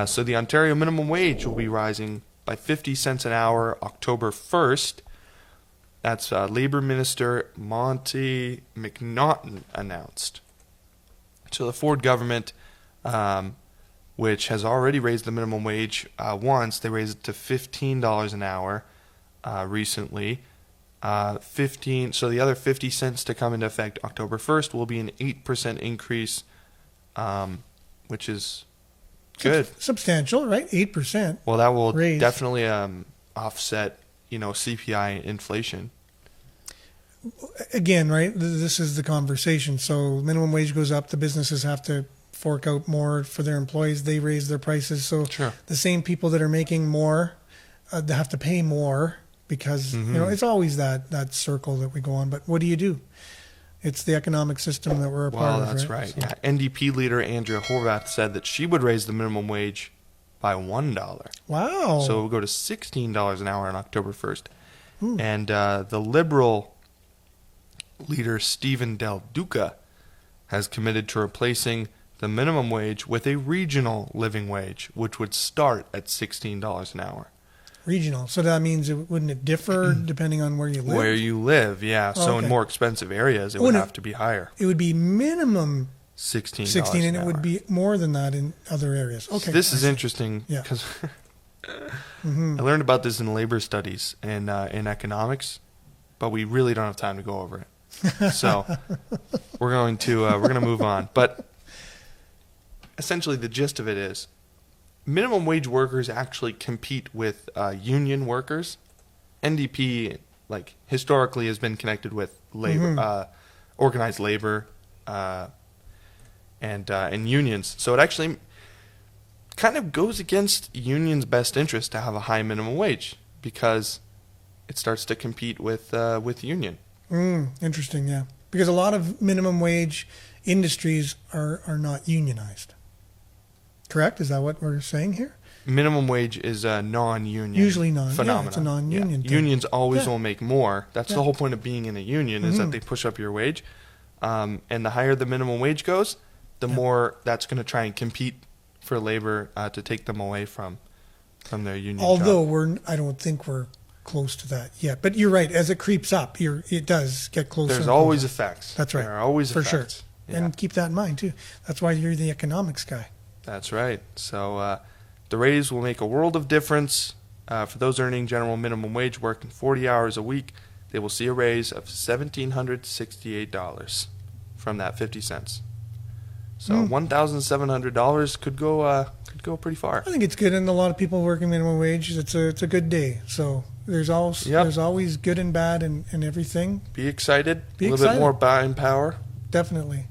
So the Ontario minimum wage will be rising by 50 cents an hour October 1st. That's Labour Minister Monte McNaughton announced. So the Ford government, which has already raised the minimum wage once, they raised it to $15 an hour recently. So the other 50 cents to come into effect October 1st will be an 8% increase, which is good. Substantial, right? 8%. Well, that will raise. Definitely offset, CPI inflation. Again, right? This is the conversation. So minimum wage goes up. The businesses have to fork out more for their employees. They raise their prices. So Sure. The same people that are making more, they have to pay more because, it's always that circle that we go on. But what do you do? It's the economic system that we're a part of. Well, that's right. So. Yeah. NDP Leader Andrea Horwath said that she would raise the minimum wage by $1. Wow. So it will go to $16 an hour on October 1st. And the Liberal leader, Stephen Del Duca, has committed to replacing the minimum wage with a regional living wage, which would start at $16 an hour. Regional. So that means wouldn't it differ depending on where you live? Where you live, yeah. So in more expensive areas, it would have to be higher. It would be minimum $16 and an it hour. would be more than that in other areas. Okay. This is interesting because I learned about this in labor studies and in economics, but we really don't have time to go over it. So we're going to move on. But essentially, the gist of it is, minimum wage workers actually compete with union workers. NDP, historically, has been connected with labor, organized labor, and unions. So it actually kind of goes against unions' best interest to have a high minimum wage because it starts to compete with union. Interesting, yeah. Because a lot of minimum wage industries are not unionized. Correct? Is that what we're saying here? Minimum wage is a non-union Usually phenomenon. Yeah, it's a non-union thing. Unions always will make more. That's the whole point of being in a union is that they push up your wage. And the higher the minimum wage goes, the more that's going to try and compete for labor to take them away from their union Although job. I don't think we're close to that yet. But you're right. As it creeps up, it does get closer. There's always effects. That's right. There are always for effects. sure. Yeah. And keep that in mind, too. That's why you're the economics guy. That's right. So the raise will make a world of difference. For those earning general minimum wage working 40 hours a week, they will see a raise of $1,768 from that 50 cents. So $1,700 could go pretty far. I think it's good, and a lot of people working minimum wage. It's a good day. So there's always good and bad and everything. Be excited. A little bit more buying power. Definitely.